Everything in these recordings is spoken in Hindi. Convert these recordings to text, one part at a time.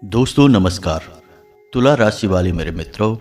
दोस्तों नमस्कार। तुला राशि वाले मेरे मित्रों,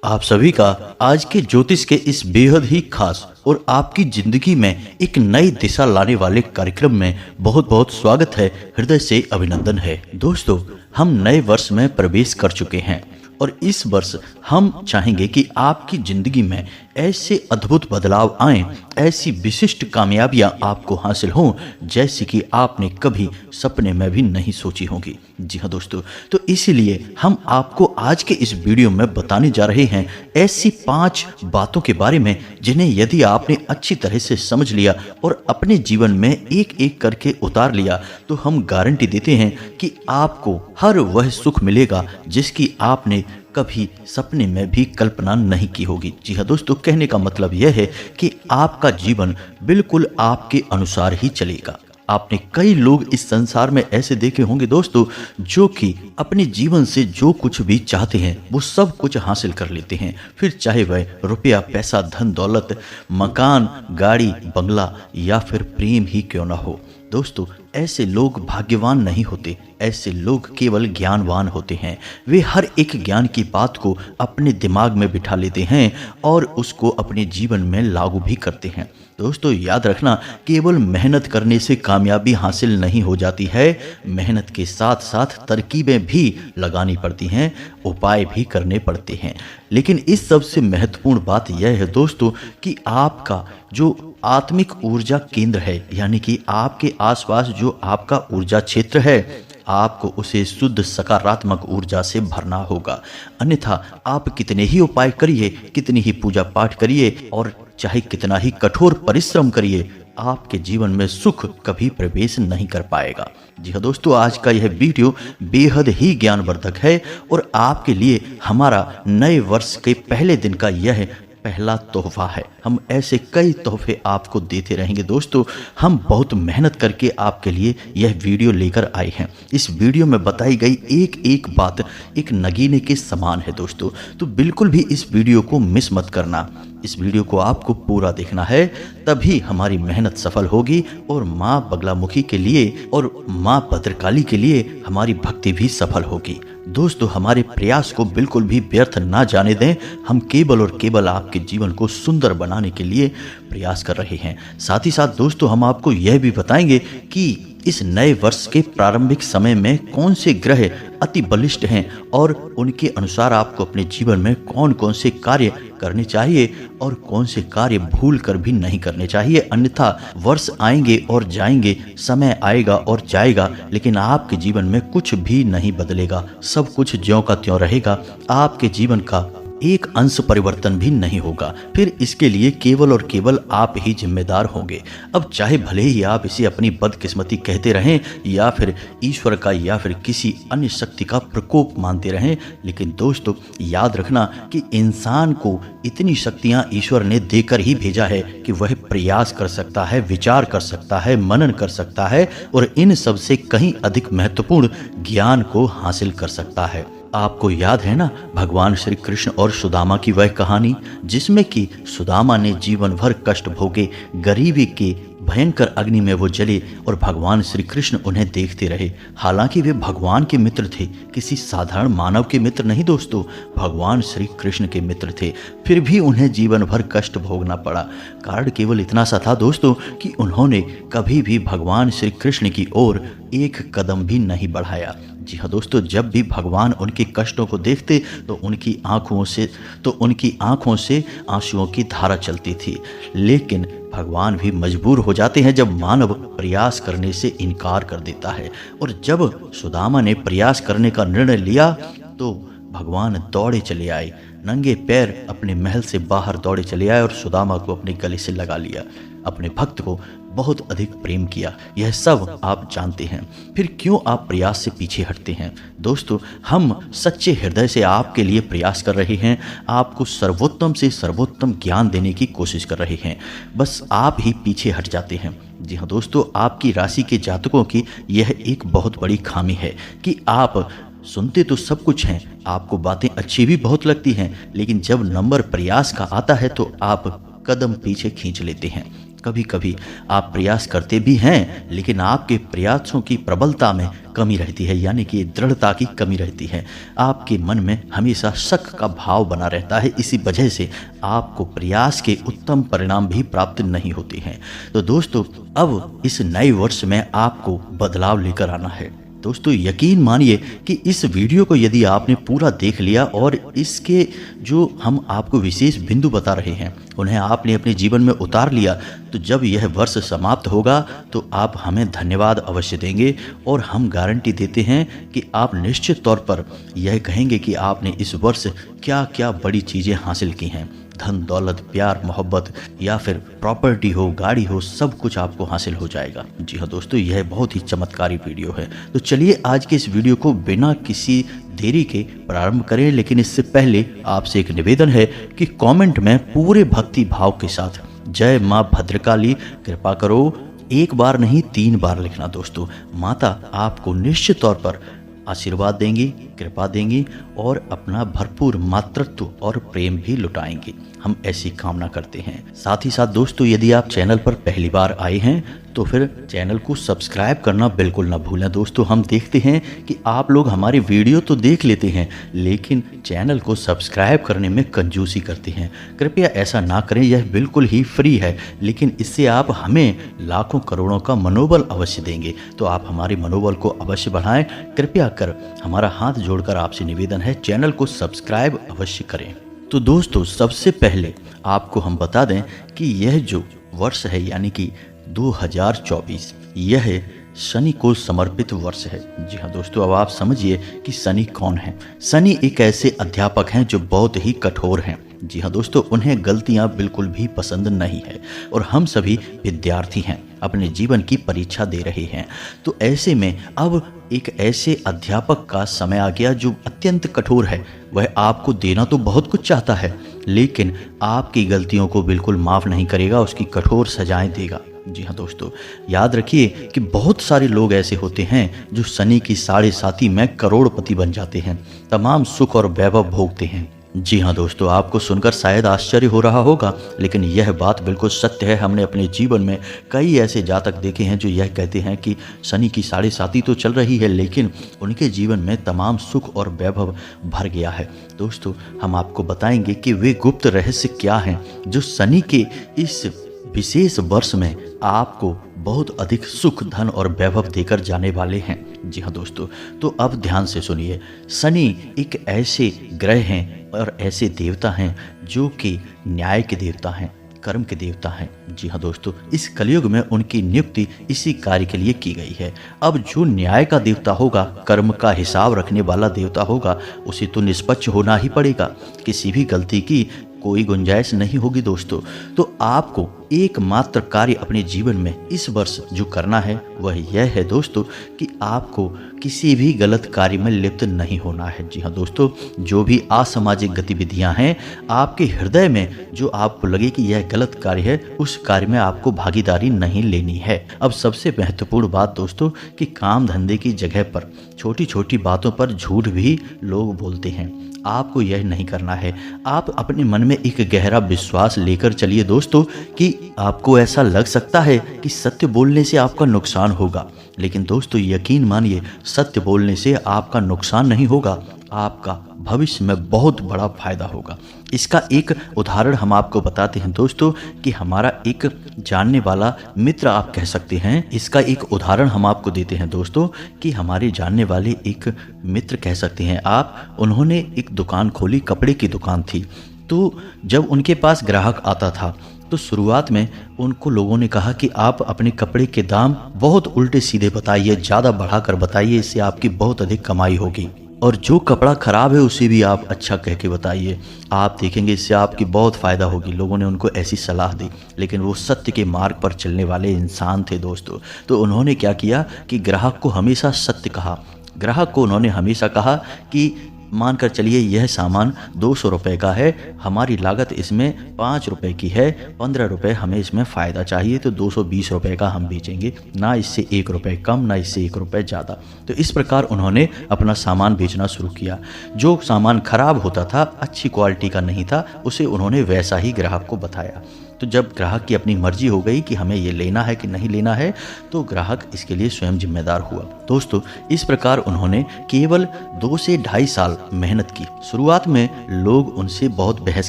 आप सभी का आज के ज्योतिष के इस बेहद ही खास और आपकी जिंदगी में एक नई दिशा लाने वाले कार्यक्रम में बहुत बहुत स्वागत है, हृदय से अभिनंदन है। दोस्तों, हम नए वर्ष में प्रवेश कर चुके हैं और इस वर्ष हम चाहेंगे कि आपकी जिंदगी में ऐसे अद्भुत बदलाव आएं, ऐसी विशिष्ट कामयाबियां आपको हासिल हों जैसी कि आपने कभी सपने में भी नहीं सोची होंगी। जी हाँ दोस्तों, तो इसीलिए हम आपको आज के इस वीडियो में बताने जा रहे हैं ऐसी 5 बातों के बारे में जिन्हें यदि आपने अच्छी तरह से समझ लिया और अपने जीवन में एक एक करके उतार लिया तो हम गारंटी देते हैं कि आपको हर वह सुख मिलेगा जिसकी आपने कभी सपने में भी कल्पना नहीं की होगी। जी हाँ दोस्तों, कहने का मतलब यह है कि आपका जीवन बिल्कुल आपके अनुसार ही चलेगा। आपने कई लोग इस संसार में ऐसे देखे होंगे दोस्तों, जो कि अपने जीवन से जो कुछ भी चाहते हैं वो सब कुछ हासिल कर लेते हैं, फिर चाहे वह रुपया, पैसा, धन दौलत, मकान, गाड़ी, बंगला या फिर प्रेम ही क्यों ना हो। दोस्तों, ऐसे लोग भाग्यवान नहीं होते, ऐसे लोग केवल ज्ञानवान होते हैं। वे हर एक ज्ञान की बात को अपने दिमाग में बिठा लेते हैं और उसको अपने जीवन में लागू भी करते हैं। दोस्तों याद रखना, केवल मेहनत करने से कामयाबी हासिल नहीं हो जाती है, मेहनत के साथ साथ तरकीबें भी लगानी पड़ती हैं, उपाय भी करने पड़ते हैं। लेकिन इस सबसे महत्वपूर्ण बात यह है दोस्तों कि आपका जो आत्मिक ऊर्जा केंद्र है, यानी कि आपके आसपास जो आपका ऊर्जा क्षेत्र है, आपको उसे शुद्ध सकारात्मक ऊर्जा से भरना होगा। अन्यथा आप कितने ही उपाय करिए, कितनी ही पूजा पाठ करिए और चाहे कितना ही कठोर परिश्रम करिए, आपके जीवन में सुख कभी प्रवेश नहीं कर पाएगा। जी हाँ दोस्तों, आज का यह वीडियो बेहद ही ज्ञानवर्धक है और आपके लिए हमारा नए वर्ष के पहले दिन का यह पहला तोहफा है। हम ऐसे कई तोहफे आपको देते रहेंगे दोस्तों। हम बहुत मेहनत करके आपके लिए यह वीडियो लेकर आए हैं। इस वीडियो में बताई गई एक एक बात एक नगीने के समान है दोस्तों, तो बिल्कुल भी इस वीडियो को मिस मत करना। इस वीडियो को आपको पूरा देखना है, तभी हमारी मेहनत सफल होगी और माँ बगलामुखी के लिए और माँ भद्रकाली के लिए हमारी भक्ति भी सफल होगी। दोस्तों, हमारे प्रयास को बिल्कुल भी व्यर्थ ना जाने दें। हम केवल और केवल आपके जीवन को सुंदर बनाने के लिए प्रयास कर रहे हैं। साथ ही साथ दोस्तों, हम आपको यह भी बताएंगे कि इस नए वर्ष के प्रारंभिक समय में कौन से ग्रह अति बलिष्ठ हैं और उनके अनुसार आपको अपने जीवन में कौन कौन से कार्य करने चाहिए और कौन से कार्य भूल कर भी नहीं करने चाहिए। अन्यथा वर्ष आएंगे और जाएंगे, समय आएगा और जाएगा, लेकिन आपके जीवन में कुछ भी नहीं बदलेगा। सब कुछ ज्यों का त्यों रहेगा। आपके जीवन का एक अंश परिवर्तन भी नहीं होगा। फिर इसके लिए केवल और केवल आप ही जिम्मेदार होंगे। अब चाहे भले ही आप इसे अपनी बदकिस्मती कहते रहें या फिर ईश्वर का या फिर किसी अन्य शक्ति का प्रकोप मानते रहें, लेकिन दोस्तों याद रखना कि इंसान को इतनी शक्तियां ईश्वर ने देकर ही भेजा है कि वह प्रयास कर सकता है, विचार कर सकता है, मनन कर सकता है और इन सब से कहीं अधिक महत्वपूर्ण ज्ञान को हासिल कर सकता है। आपको याद है ना भगवान श्री कृष्ण और सुदामा की वह कहानी, जिसमें कि सुदामा ने जीवन भर कष्ट भोगे, गरीबी के भयंकर अग्नि में वो जले और भगवान श्री कृष्ण उन्हें देखते रहे। हालांकि वे भगवान के मित्र थे, किसी साधारण मानव के मित्र नहीं दोस्तों, भगवान श्री कृष्ण के मित्र थे। फिर भी उन्हें जीवन भर कष्ट भोगना पड़ा। कारण केवल इतना सा था दोस्तों कि उन्होंने कभी भी भगवान श्री कृष्ण की ओर एक कदम भी नहीं बढ़ाया। जी हाँ दोस्तों, जब भी भगवान उनके कष्टों को देखते तो उनकी आंखों से आंसुओं की धारा चलती थी। लेकिन भगवान भी मजबूर हो जाते हैं जब मानव प्रयास करने से इनकार कर देता है। और जब सुदामा ने प्रयास करने का निर्णय लिया तो भगवान दौड़े चले आए, नंगे पैर अपने महल से बाहर दौड़े चले आए और सुदामा को अपने गले से लगा लिया, अपने भक्त को बहुत अधिक प्रेम किया। यह सब आप जानते हैं। फिर क्यों आप प्रयास से पीछे हटते हैं? दोस्तों, हम सच्चे हृदय से आपके लिए प्रयास कर रहे हैं, आपको सर्वोत्तम से सर्वोत्तम ज्ञान देने की कोशिश कर रहे हैं, बस आप ही पीछे हट जाते हैं। जी हाँ दोस्तों, आपकी राशि के जातकों की यह एक बहुत बड़ी खामी है कि आप सुनते तो सब कुछ हैं, आपको बातें अच्छी भी बहुत लगती हैं, लेकिन जब नंबर प्रयास का आता है तो आप कदम पीछे खींच लेते हैं। कभी कभी आप प्रयास करते भी हैं, लेकिन आपके प्रयासों की प्रबलता में कमी रहती है, यानी कि दृढ़ता की कमी रहती है। आपके मन में हमेशा शक का भाव बना रहता है, इसी वजह से आपको प्रयास के उत्तम परिणाम भी प्राप्त नहीं होते हैं। तो दोस्तों, अब इस नए वर्ष में आपको बदलाव लेकर आना है। दोस्तों, यकीन मानिए कि इस वीडियो को यदि आपने पूरा देख लिया और इसके जो हम आपको विशेष बिंदु बता रहे हैं उन्हें आपने अपने जीवन में उतार लिया, तो जब यह वर्ष समाप्त होगा तो आप हमें धन्यवाद अवश्य देंगे और हम गारंटी देते हैं कि आप निश्चित तौर पर यह कहेंगे कि आपने इस वर्ष क्या क्या बड़ी चीज़ें हासिल की हैं। धन दौलत, प्यार मोहब्बत या फिर प्रॉपर्टी हो, गाड़ी हो, सब कुछ आपको हासिल हो जाएगा। जी हाँ दोस्तों, यह बहुत ही चमत्कारी वीडियो है। तो चलिए आज के इस वीडियो को बिना किसी देरी के प्रारंभ करें, लेकिन इससे पहले आपसे एक निवेदन है कि कमेंट में पूरे भक्ति भाव के साथ जय माँ भद्रकाली कृपा करो एक बार नहीं 3 बार लिखना। दोस्तों, माता आपको निश्चित तौर पर आशीर्वाद देंगी, कृपा देंगी और अपना भरपूर मातृत्व और प्रेम भी लुटाएंगी। हम ऐसी कामना करते हैं। साथ ही साथ दोस्तों, यदि आप चैनल पर पहली बार आए हैं तो फिर चैनल को सब्सक्राइब करना बिल्कुल ना भूलें। दोस्तों, हम देखते हैं कि आप लोग हमारे वीडियो तो देख लेते हैं लेकिन चैनल को सब्सक्राइब करने में कंजूसी करते हैं। कृपया ऐसा ना करें, यह बिल्कुल ही फ्री है, लेकिन इससे आप हमें लाखों करोड़ों का मनोबल अवश्य देंगे। तो आप हमारे मनोबल को अवश्य बढ़ाएं। कृपया कर हमारा हाथ जोड़कर आपसे निवेदन है, चैनल को सब्सक्राइब अवश्य करें। तो दोस्तों, सबसे पहले आपको हम बता दें कि यह जो वर्ष है यानी कि 2024, यह शनि को समर्पित वर्ष है। जी हाँ दोस्तों, अब आप समझिए कि शनि कौन है। शनि एक ऐसे अध्यापक हैं जो बहुत ही कठोर हैं। जी हाँ दोस्तों, उन्हें गलतियां बिल्कुल भी पसंद नहीं है और हम सभी विद्यार्थी हैं, अपने जीवन की परीक्षा दे रहे हैं। तो ऐसे में अब एक ऐसे अध्यापक का समय आ गया जो अत्यंत कठोर है। वह आपको देना तो बहुत कुछ चाहता है, लेकिन आपकी गलतियों को बिल्कुल माफ़ नहीं करेगा, उसकी कठोर सजाएं देगा। जी हाँ दोस्तों, याद रखिए कि बहुत सारे लोग ऐसे होते हैं जो शनि की 7.5 में करोड़पति बन जाते हैं, तमाम सुख और वैभव भोगते हैं। जी हाँ दोस्तों, आपको सुनकर शायद आश्चर्य हो रहा होगा, लेकिन यह बात बिल्कुल सत्य है। हमने अपने जीवन में कई ऐसे जातक देखे हैं जो यह कहते हैं कि शनि की 7.5 तो चल रही है, लेकिन उनके जीवन में तमाम सुख और वैभव भर गया है। दोस्तों, हम आपको बताएंगे कि वे गुप्त रहस्य क्या हैं जो शनि के इस विशेष वर्ष में आपको बहुत अधिक सुख, धन और वैभव देकर जाने वाले हैं। जी हाँ दोस्तों, तो अब ध्यान से सुनिए। शनि एक ऐसे ग्रह हैं और ऐसे देवता हैं जो कि न्याय के देवता हैं, कर्म के देवता हैं। जी हाँ दोस्तों, इस कलयुग में उनकी नियुक्ति इसी कार्य के लिए की गई है। अब जो न्याय का देवता होगा, कर्म का हिसाब रखने वाला देवता होगा, उसे तो निष्पक्ष होना ही पड़ेगा। किसी भी गलती की कोई गुंजाइश नहीं होगी दोस्तों। तो आपको एकमात्र कार्य अपने जीवन में इस वर्ष जो करना है वह यह है दोस्तों कि आपको किसी भी गलत कार्य में लिप्त नहीं होना है। जी हाँ दोस्तों, जो भी असामाजिक गतिविधियां हैं आपके हृदय में जो आपको लगे कि यह गलत कार्य है, उस कार्य में आपको भागीदारी नहीं लेनी है। अब सबसे महत्वपूर्ण बात दोस्तों कि काम धंधे की जगह पर छोटी छोटी बातों पर झूठ भी लोग बोलते हैं, आपको यह नहीं करना है। आप अपने मन में एक गहरा विश्वास लेकर चलिए दोस्तों कि आपको ऐसा लग सकता है कि सत्य बोलने से आपका नुकसान होगा, लेकिन दोस्तों यकीन मानिए, सत्य बोलने से आपका नुकसान नहीं होगा, आपका भविष्य में बहुत बड़ा फायदा होगा। इसका एक उदाहरण हम आपको बताते हैं दोस्तों कि हमारा एक जानने वाला मित्र आप कह सकते हैं, इसका एक उदाहरण हम आपको देते हैं दोस्तों कि हमारे जानने वाले एक मित्र कह सकते हैं आप, उन्होंने एक दुकान खोली, कपड़े की दुकान थी। तो जब उनके पास ग्राहक आता था तो शुरुआत में उनको लोगों ने कहा कि आप अपने कपड़े के दाम बहुत उल्टे सीधे बताइए, ज़्यादा बढ़ाकर बताइए, इससे आपकी बहुत अधिक कमाई होगी, और जो कपड़ा खराब है उसे भी आप अच्छा कह के बताइए, आप देखेंगे इससे आपकी बहुत फ़ायदा होगी। लोगों ने उनको ऐसी सलाह दी, लेकिन वो सत्य के मार्ग पर चलने वाले इंसान थे दोस्तों। तो उन्होंने क्या किया कि ग्राहक को हमेशा सत्य कहा। ग्राहक को उन्होंने हमेशा कहा कि मानकर चलिए यह सामान 200 रुपये का है, हमारी लागत इसमें 5 रुपये की है, 15 रुपये हमें इसमें फ़ायदा चाहिए, तो 220 रुपये का हम बेचेंगे, ना इससे 1 रुपये कम, ना इससे 1 रुपये ज़्यादा। तो इस प्रकार उन्होंने अपना सामान बेचना शुरू किया। जो सामान खराब होता था, अच्छी क्वालिटी का नहीं था, उसे उन्होंने वैसा ही ग्राहक को बताया। तो जब ग्राहक की अपनी मर्जी हो गई कि हमें ये लेना है कि नहीं लेना है, तो ग्राहक इसके लिए स्वयं जिम्मेदार हुआ। दोस्तों, इस प्रकार उन्होंने केवल 2 से ढाई साल मेहनत की। शुरुआत में लोग उनसे बहुत बहस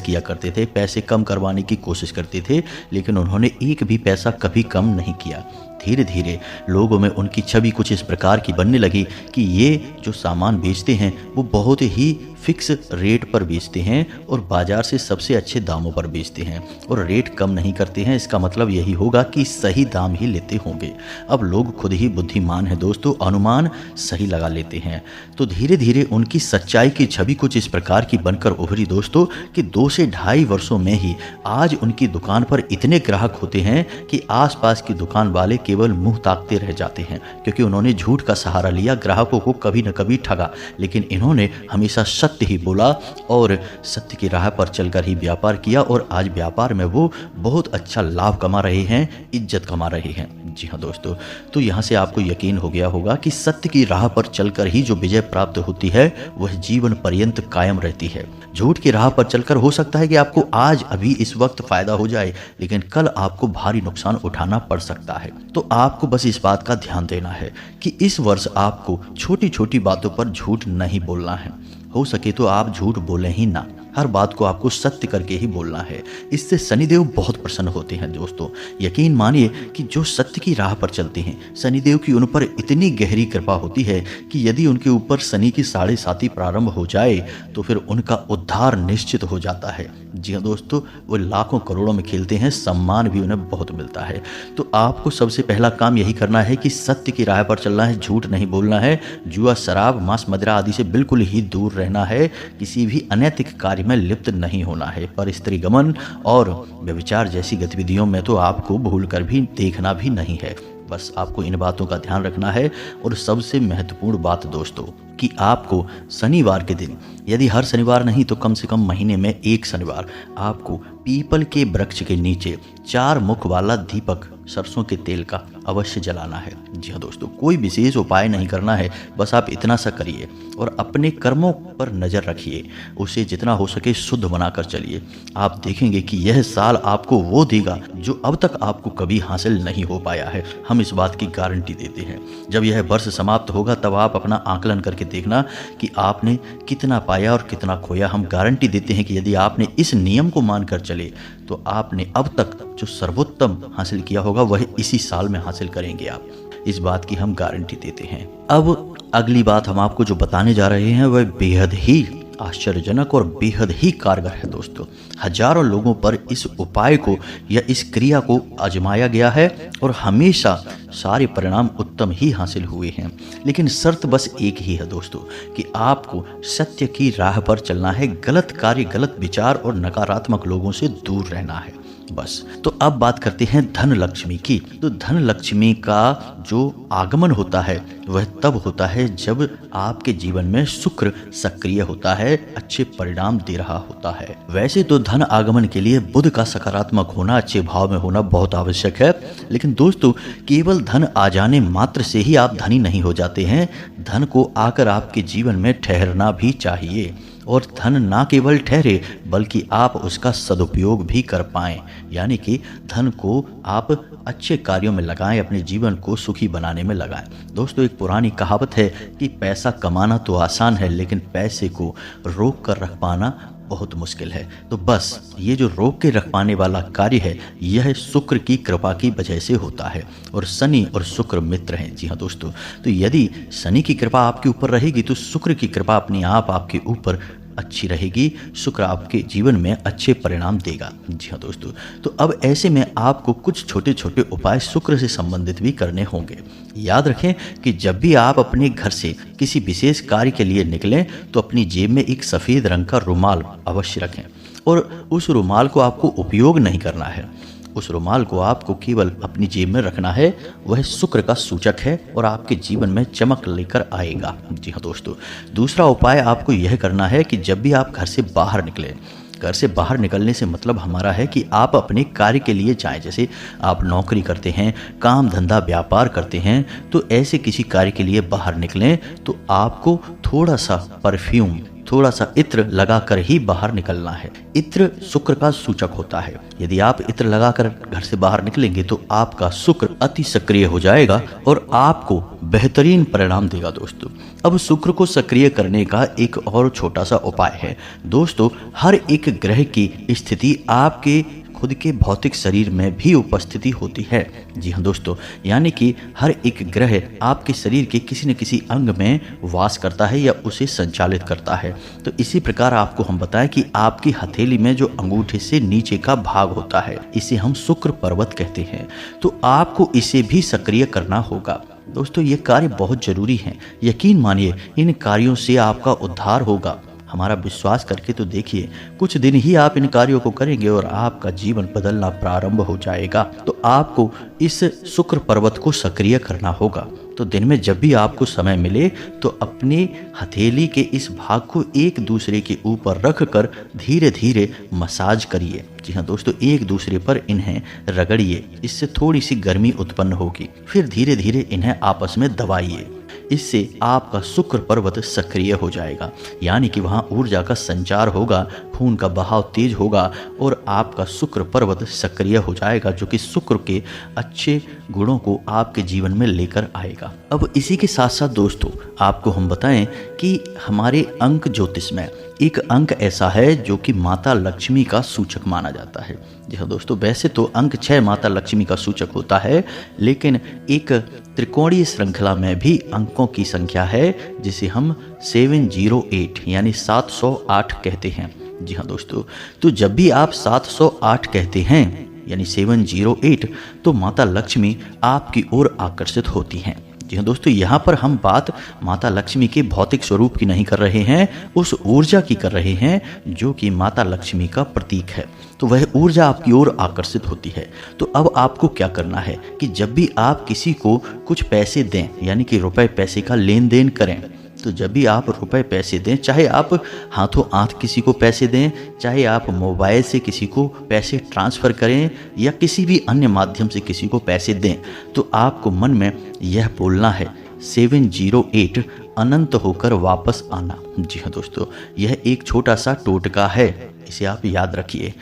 किया करते थे, पैसे कम करवाने की कोशिश करते थे, लेकिन उन्होंने एक भी पैसा कभी कम नहीं किया। धीरे धीरे लोगों में उनकी छवि कुछ इस प्रकार की बनने लगी कि ये जो सामान बेचते हैं वो बहुत ही फिक्स रेट पर बेचते हैं और बाजार से सबसे अच्छे दामों पर बेचते हैं और रेट कम नहीं करते हैं। इसका मतलब यही होगा कि सही दाम ही लेते होंगे। अब लोग खुद ही बुद्धिमान हैं दोस्तों, अनुमान सही लगा लेते हैं। तो धीरे धीरे उनकी सच्चाई की छवि कुछ इस प्रकार की बनकर उभरी दोस्तों कि 2 से ढाई वर्षों में ही आज उनकी दुकान पर इतने ग्राहक होते हैं कि आसपास की दुकान वाले केवल मुंह ताकते रह जाते हैं, क्योंकि उन्होंने झूठ का सहारा लिया, ग्राहकों को कभी न कभी ठगा, लेकिन इन्होंने हमेशा सत्य ही बोला और सत्य की राह पर चलकर ही व्यापार किया और आज व्यापार में वो बहुत अच्छा लाभ कमा रहे हैं, इज्जत कमा रहे हैं। जी हाँ दोस्तों, तो यहाँ से आपको यकीन हो गया होगा कि सत्य की राह पर चलकर ही जो विजय प्राप्त होती है वह जीवन पर्यंत कायम रहती है। झूठ की राह पर चलकर हो सकता है कि आपको आज अभी इस वक्त फायदा हो जाए, लेकिन कल आपको भारी नुकसान उठाना पड़ सकता है। तो आपको बस इस बात का ध्यान देना है कि इस वर्ष आपको छोटी छोटी बातों पर झूठ नहीं बोलना है। हो सके तो आप झूठ बोलें ही ना, हर बात को आपको सत्य करके ही बोलना है। इससे शनिदेव बहुत प्रसन्न होते हैं दोस्तों। यकीन मानिए कि जो सत्य की राह पर चलते हैं, शनिदेव की उन पर इतनी गहरी कृपा होती है कि यदि उनके ऊपर शनि की 7.5 प्रारंभ हो जाए तो फिर उनका उद्धार निश्चित हो जाता है। जी हाँ दोस्तों, वो लाखों करोड़ों में खेलते हैं, सम्मान भी उन्हें बहुत मिलता है। तो आपको सबसे पहला काम यही करना है कि सत्य की राह पर चलना है, झूठ नहीं बोलना है, जुआ, शराब, मांस, मदिरा आदि से बिल्कुल ही दूर रहना है, किसी भी अनैतिक कार्य में लिप्त नहीं होना है। पर स्त्री गमन और व्यभिचार जैसी गतिविधियों में तो आपको भूल कर भी देखना भी नहीं है। बस आपको इन बातों का ध्यान रखना है। और सबसे महत्वपूर्ण बात दोस्तों कि आपको शनिवार के दिन, यदि हर शनिवार नहीं तो कम से कम महीने में एक शनिवार, आपको पीपल के वृक्ष के नीचे 4 मुख वाला दीपक सरसों के तेल का अवश्य जलाना है। जी हाँ दोस्तों, कोई विशेष उपाय नहीं करना है, बस आप इतना सा करिए और अपने कर्मों पर नज़र रखिए, उसे जितना हो सके शुद्ध बनाकर चलिए। आप देखेंगे कि यह साल आपको वो देगा जो अब तक आपको कभी हासिल नहीं हो पाया है। हम इस बात की गारंटी देते हैं। जब यह वर्ष समाप्त होगा तब आप अपना आकलन करके देखना कि आपने कितना पाया और कितना खोया। हम गारंटी देते हैं कि यदि आपने इस नियम को मानकर चले तो आपने अब तक जो सर्वोत्तम हासिल किया होगा वह इसी साल में हासिल करेंगे आप। इस बात की हम गारंटी देते हैं। अब अगली बात हम आपको जो बताने जा रहे हैं वह बेहद ही आश्चर्यजनक और बेहद ही कारगर है दोस्तों। हजारों लोगों पर इस उपाय को या इस क्रिया को आजमाया गया है और हमेशा सारे परिणाम उत्तम ही हासिल हुए हैं। लेकिन शर्त बस एक ही है दोस्तों कि आपको सत्य की राह पर चलना है, गलत कार्य, गलत विचार और नकारात्मक लोगों से दूर रहना है बस। तो अब बात करते हैं धन लक्ष्मी की। तो धन लक्ष्मी का जो आगमन होता है वह तब होता है जब आपके जीवन में शुक्र सक्रिय होता है, अच्छे परिणाम दे रहा होता है। वैसे तो धन आगमन के लिए बुध का सकारात्मक होना, अच्छे भाव में होना बहुत आवश्यक है, लेकिन दोस्तों केवल धन आ जाने मात्र से ही आप धनी नहीं हो जाते हैं। धन को आकर आपके जीवन में ठहरना भी चाहिए और धन ना केवल ठहरे बल्कि आप उसका सदुपयोग भी कर पाएं, यानी कि धन को आप अच्छे कार्यों में लगाएं, अपने जीवन को सुखी बनाने में लगाएं। दोस्तों एक पुरानी कहावत है कि पैसा कमाना तो आसान है लेकिन पैसे को रोक कर रख पाना बहुत मुश्किल है। तो बस ये जो रोक के रख पाने वाला कार्य है यह शुक्र की कृपा की वजह से होता है और शनि और शुक्र मित्र हैं। जी हाँ दोस्तों, तो यदि शनि की कृपा आपके ऊपर रहेगी तो शुक्र की कृपा अपने आप आपके ऊपर अच्छी रहेगी। शुक्र आपके जीवन में अच्छे परिणाम देगा। जी हाँ दोस्तों, तो अब ऐसे में आपको कुछ छोटे छोटे उपाय शुक्र से संबंधित भी करने होंगे। याद रखें कि जब भी आप अपने घर से किसी विशेष कार्य के लिए निकलें तो अपनी जेब में एक सफ़ेद रंग का रुमाल अवश्य रखें और उस रुमाल को आपको उपयोग नहीं करना है। उस रुमाल को आपको केवल अपनी जेब में रखना है, वह शुक्र का सूचक है और आपके जीवन में चमक लेकर आएगा। जी हाँ दोस्तों, दूसरा उपाय आपको यह करना है कि जब भी आप घर से बाहर निकलें, घर से बाहर निकलने से मतलब हमारा है कि आप अपने कार्य के लिए जाएं। जैसे आप नौकरी करते हैं, काम धंधा व्यापार करते हैं, तो ऐसे किसी कार्य के लिए बाहर निकलें तो आपको थोड़ा सा परफ्यूम थोड़ा सा इत्र लगाकर ही बाहर निकलना है। इत्र शुक्र का सूचक होता है। यदि आप इत्र लगाकर घर से बाहर निकलेंगे तो आपका शुक्र अति सक्रिय हो जाएगा और आपको बेहतरीन परिणाम देगा दोस्तों। अब शुक्र को सक्रिय करने का एक और छोटा सा उपाय है दोस्तों। हर एक ग्रह की स्थिति आपके खुद के भौतिक शरीर में भी उपस्थिति होती है। जी हाँ दोस्तों, यानी कि हर एक ग्रह आपके शरीर के किसी न किसी अंग में वास करता है या उसे संचालित करता है। तो इसी प्रकार आपको हम बताएं कि आपकी हथेली में जो अंगूठे से नीचे का भाग होता है, इसे हम शुक्र पर्वत कहते हैं। तो आपको इसे भी सक्रिय करना होगा दोस्तों। ये कार्य बहुत जरूरी है। यकीन मानिए, इन कार्यों से आपका उद्धार होगा। हमारा विश्वास करके तो देखिए, कुछ दिन ही आप इन कार्यों को करेंगे और आपका जीवन बदलना प्रारंभ हो जाएगा। तो आपको इस शुक्र पर्वत को सक्रिय करना होगा। तो दिन में जब भी आपको समय मिले तो अपने हथेली के इस भाग को एक दूसरे के ऊपर रख कर धीरे धीरे मसाज करिए। जी हाँ दोस्तों, एक दूसरे पर इन्हें रगड़िए। इससे थोड़ी सी गर्मी उत्पन्न होगी। फिर धीरे धीरे इन्हें आपस में दबाइए। इससे आपका शुक्र पर्वत सक्रिय हो जाएगा, यानी कि वहाँ ऊर्जा का संचार होगा, खून का बहाव तेज होगा और आपका शुक्र पर्वत सक्रिय हो जाएगा, जो कि शुक्र के अच्छे गुणों को आपके जीवन में लेकर आएगा। अब इसी के साथ साथ दोस्तों आपको हम बताएं कि हमारे अंक ज्योतिष में एक अंक ऐसा है जो कि माता लक्ष्मी का सूचक माना जाता है। जी हाँ दोस्तों, वैसे तो अंक 6 माता लक्ष्मी का सूचक होता है, लेकिन एक त्रिकोणीय श्रृंखला में भी अंकों की संख्या है जिसे हम 708 यानी 708 कहते हैं। जी हाँ दोस्तों, तो जब भी आप 708 कहते हैं यानी 708, तो माता लक्ष्मी आपकी ओर आकर्षित होती हैं। जी हाँ दोस्तों, यहाँ पर हम बात माता लक्ष्मी के भौतिक स्वरूप की नहीं कर रहे हैं, उस ऊर्जा की कर रहे हैं जो कि माता लक्ष्मी का प्रतीक है। तो वह ऊर्जा आपकी ओर आकर्षित होती है। तो अब आपको क्या करना है कि जब भी आप किसी को कुछ पैसे दें, यानी कि रुपए पैसे का लेन देन करें, तो जब भी आप रुपए पैसे दें, चाहे आप हाथों हाथ किसी को पैसे दें, चाहे आप मोबाइल से किसी को पैसे ट्रांसफ़र करें या किसी भी अन्य माध्यम से किसी को पैसे दें, तो आपको मन में यह बोलना है 708 अनंत होकर वापस आना। जी हाँ दोस्तों, यह एक छोटा सा टोटका है, इसे आप याद रखिए।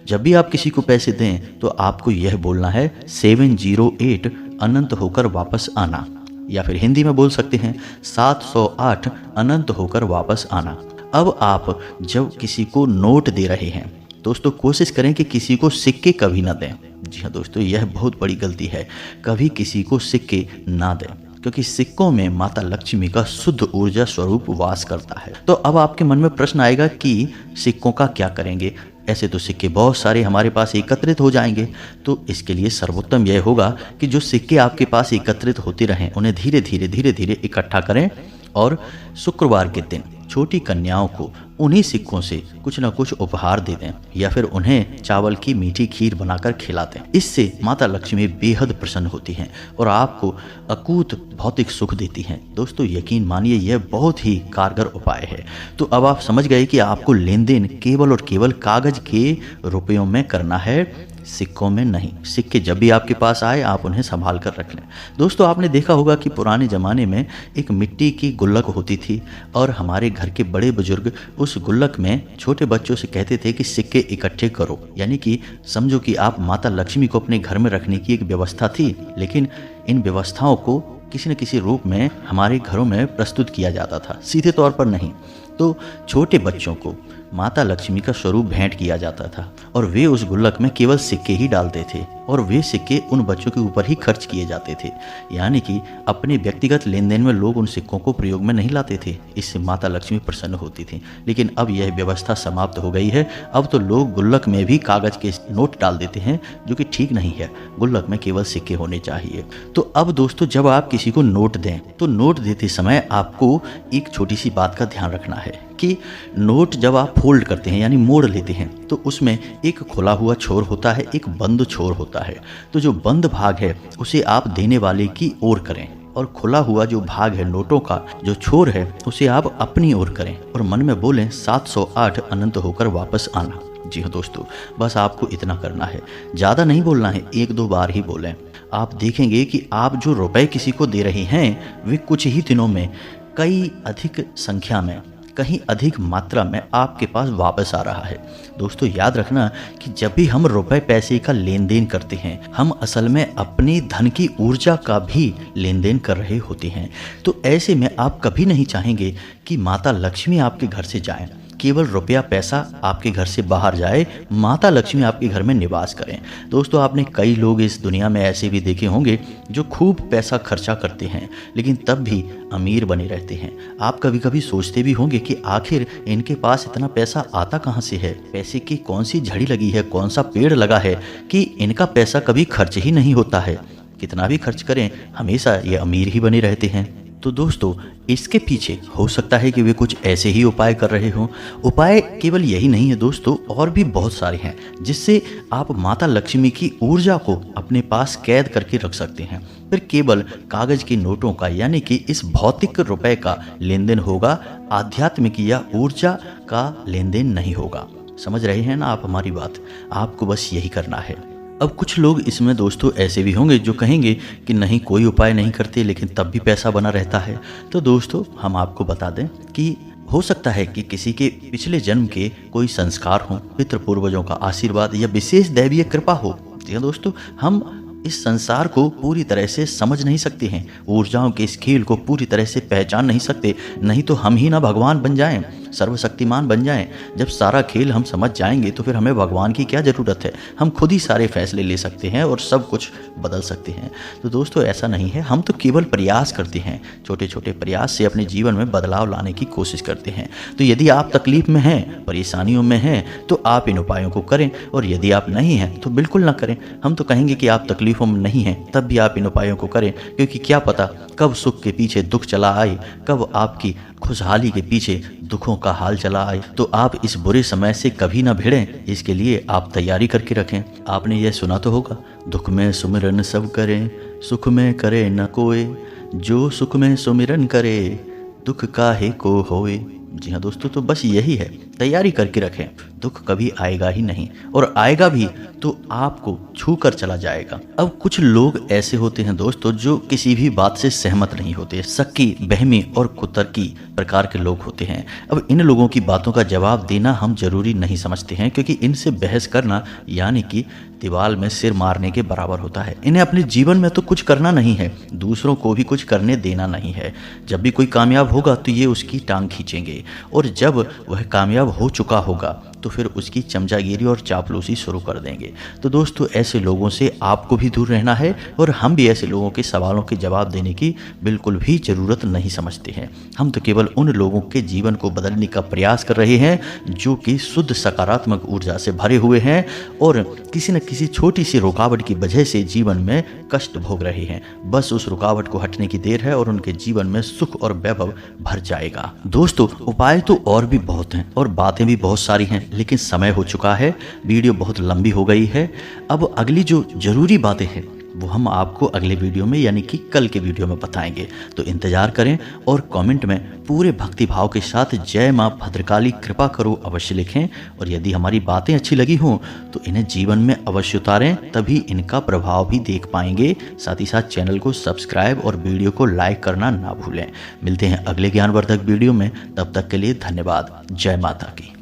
जब भी आप किसी को पैसे दें तो आपको यह बोलना है 708 अनंत होकर वापस आना, या फिर हिंदी में बोल सकते हैं 708 अनंत होकर वापस आना। अब आप जब किसी को नोट दे रहे हैं दोस्तों, कोशिश करें कि किसी को सिक्के कभी ना दें। जी हाँ दोस्तों, यह बहुत बड़ी गलती है, कभी किसी को सिक्के ना दें, क्योंकि सिक्कों में माता लक्ष्मी का शुद्ध ऊर्जा स्वरूप वास करता है। तो अब आपके मन में प्रश्न आएगा कि सिक्कों का क्या करेंगे? ऐसे तो सिक्के बहुत सारे हमारे पास एकत्रित हो जाएंगे। तो इसके लिए सर्वोत्तम यह होगा कि जो सिक्के आपके पास एकत्रित होते रहें, उन्हें धीरे धीरे इकट्ठा करें और शुक्रवार के दिन छोटी कन्याओं को उन्हीं सिक्कों से कुछ न कुछ उपहार दे दें या फिर उन्हें चावल की मीठी खीर बनाकर खिला दें। इससे माता लक्ष्मी बेहद प्रसन्न होती हैं और आपको अकूत भौतिक सुख देती हैं। दोस्तों यकीन मानिए, यह बहुत ही कारगर उपाय है। तो अब आप समझ गए कि आपको लेन देन केवल और केवल कागज के रुपयों में करना है, सिक्कों में नहीं। सिक्के जब भी आपके पास आए आप उन्हें संभाल कर रख लें। दोस्तों आपने देखा होगा कि पुराने ज़माने में एक मिट्टी की गुल्लक होती थी और हमारे घर के बड़े बुजुर्ग उस गुल्लक में छोटे बच्चों से कहते थे कि सिक्के इकट्ठे करो, यानी कि समझो कि आप माता लक्ष्मी को अपने घर में रखने की एक व्यवस्था थी। लेकिन इन व्यवस्थाओं को किसी न किसी रूप में हमारे घरों में प्रस्तुत किया जाता था, सीधे तौर पर नहीं। तो छोटे बच्चों को माता लक्ष्मी का स्वरूप भेंट किया जाता था और वे उस गुल्लक में केवल सिक्के ही डालते थे और वे सिक्के उन बच्चों के ऊपर ही खर्च किए जाते थे, यानी कि अपने व्यक्तिगत लेन देन में लोग उन सिक्कों को प्रयोग में नहीं लाते थे। इससे माता लक्ष्मी प्रसन्न होती थी। लेकिन अब यह व्यवस्था समाप्त हो गई है। अब तो लोग गुल्लक में भी कागज के नोट डाल देते हैं, जो कि ठीक नहीं है। गुल्लक में केवल सिक्के होने चाहिए। तो अब दोस्तों जब आप किसी को नोट दें तो नोट देते समय आपको एक छोटी सी बात का ध्यान रखना है कि नोट जब आप फोल्ड करते हैं यानी मोड़ लेते हैं तो उसमें एक खुला हुआ छोर होता है, एक बंद छोर होता है। तो जो बंद भाग है उसे आप देने वाले की ओर करें और खुला हुआ जो भाग है नोटों का जो छोर है उसे आप अपनी ओर करें और मन में बोलें 708 अनंत होकर वापस आना। जी हाँ दोस्तों, बस आपको इतना करना है, ज़्यादा नहीं बोलना है, 1-2 बार ही बोलें। आप देखेंगे कि आप जो रुपए किसी को दे रहे हैं वे कुछ ही दिनों में कई अधिक संख्या में कहीं अधिक मात्रा में आपके पास वापस आ रहा है। दोस्तों याद रखना कि जब भी हम रुपए पैसे का लेन देन करते हैं, हम असल में अपनी धन की ऊर्जा का भी लेन देन कर रहे होते हैं। तो ऐसे में आप कभी नहीं चाहेंगे कि माता लक्ष्मी आपके घर से जाएं, केवल रुपया पैसा आपके घर से बाहर जाए, माता लक्ष्मी आपके घर में निवास करें। दोस्तों आपने कई लोग इस दुनिया में ऐसे भी देखे होंगे जो खूब पैसा खर्चा करते हैं लेकिन तब भी अमीर बने रहते हैं। आप कभी कभी सोचते भी होंगे कि आखिर इनके पास इतना पैसा आता कहाँ से है, पैसे की कौन सी झड़ी लगी है, कौन सा पेड़ लगा है कि इनका पैसा कभी खर्च ही नहीं होता है। कितना भी खर्च करें हमेशा ये अमीर ही बने रहते हैं। तो दोस्तों इसके पीछे हो सकता है कि वे कुछ ऐसे ही उपाय कर रहे हों। उपाय केवल यही नहीं है दोस्तों, और भी बहुत सारे हैं जिससे आप माता लक्ष्मी की ऊर्जा को अपने पास कैद करके रख सकते हैं। फिर केवल कागज के नोटों का यानी कि इस भौतिक रुपए का लेन देन होगा, आध्यात्मिक या ऊर्जा का लेन देन नहीं होगा। समझ रहे हैं ना आप हमारी बात? आपको बस यही करना है। अब कुछ लोग इसमें दोस्तों ऐसे भी होंगे जो कहेंगे कि नहीं कोई उपाय नहीं करते लेकिन तब भी पैसा बना रहता है। तो दोस्तों हम आपको बता दें कि हो सकता है कि किसी के पिछले जन्म के कोई संस्कार हो, पितृ पूर्वजों का आशीर्वाद या विशेष दैवीय कृपा हो। जी हाँ दोस्तों, हम इस संसार को पूरी तरह से समझ नहीं सकते हैं, ऊर्जाओं के इस खेल को पूरी तरह से पहचान नहीं सकते, नहीं तो हम ही ना भगवान बन जाएं, सर्वशक्तिमान बन जाएं। जब सारा खेल हम समझ जाएंगे तो फिर हमें भगवान की क्या ज़रूरत है, हम खुद ही सारे फैसले ले सकते हैं और सब कुछ बदल सकते हैं। तो दोस्तों ऐसा नहीं है, हम तो केवल प्रयास करते हैं, छोटे छोटे प्रयास से अपने जीवन में बदलाव लाने की कोशिश करते हैं। तो यदि आप तकलीफ में हैं, परेशानियों में हैं, तो आप इन उपायों को करें, और यदि आप नहीं हैं तो बिल्कुल ना करें। हम तो कहेंगे कि आप तकलीफों में नहीं हैं तब भी आप इन उपायों को करें, क्योंकि क्या पता कब सुख के पीछे दुख चला आए, कब आपकी खुशहाली के पीछे दुखों का हाल चला आए। तो आप इस बुरे समय से कभी ना भिड़ें, इसके लिए आप तैयारी करके रखें। आपने यह सुना तो होगा, दुख में सुमिरन सब करें, सुख में करे न कोई, जो सुख में सुमिरन करे दुख काहे को होए। जी हाँ दोस्तों, तो बस यही है, तैयारी करके रखें। दुख कभी आएगा ही नहीं, और आएगा भी तो आपको छू कर चला जाएगा। अब कुछ लोग ऐसे होते हैं दोस्तों जो किसी भी बात से सहमत नहीं होते, शक्की, बहमी और कुतर्की प्रकार के लोग होते हैं। अब इन लोगों की बातों का जवाब देना हम जरूरी नहीं समझते हैं, क्योंकि इनसे बहस करना यानी कि दीवार में सिर मारने के बराबर होता है। इन्हें अपने जीवन में तो कुछ करना नहीं है, दूसरों को भी कुछ करने देना नहीं है। जब भी कोई कामयाब होगा तो ये उसकी टांग खींचेंगे, और जब वह कामयाब हो चुका होगा तो फिर उसकी चमचागिरी और चापलूसी शुरू कर देंगे। तो दोस्तों ऐसे लोगों से आपको भी दूर रहना है, और हम भी ऐसे लोगों के सवालों के जवाब देने की बिल्कुल भी ज़रूरत नहीं समझते हैं। हम तो केवल उन लोगों के जीवन को बदलने का प्रयास कर रहे हैं जो कि शुद्ध सकारात्मक ऊर्जा से भरे हुए हैं और किसी न किसी छोटी सी रुकावट की वजह से जीवन में कष्ट भोग रहे हैं। बस उस रुकावट को हटने की देर है और उनके जीवन में सुख और वैभव भर जाएगा। दोस्तों उपाय तो और भी बहुत हैं और बातें भी बहुत सारी हैं, लेकिन समय हो चुका है, वीडियो बहुत लंबी हो गई है। अब अगली जो जरूरी बातें हैं वो हम आपको अगले वीडियो में यानी कि कल के वीडियो में बताएंगे। तो इंतजार करें और कमेंट में पूरे भक्ति भाव के साथ जय माँ भद्रकाली कृपा करो अवश्य लिखें। और यदि हमारी बातें अच्छी लगी हों तो इन्हें जीवन में अवश्य उतारें, तभी इनका प्रभाव भी देख पाएंगे। साथ ही साथ चैनल को सब्सक्राइब और वीडियो को लाइक करना ना भूलें। मिलते हैं अगले ज्ञानवर्धक वीडियो में, तब तक के लिए धन्यवाद। जय माता की।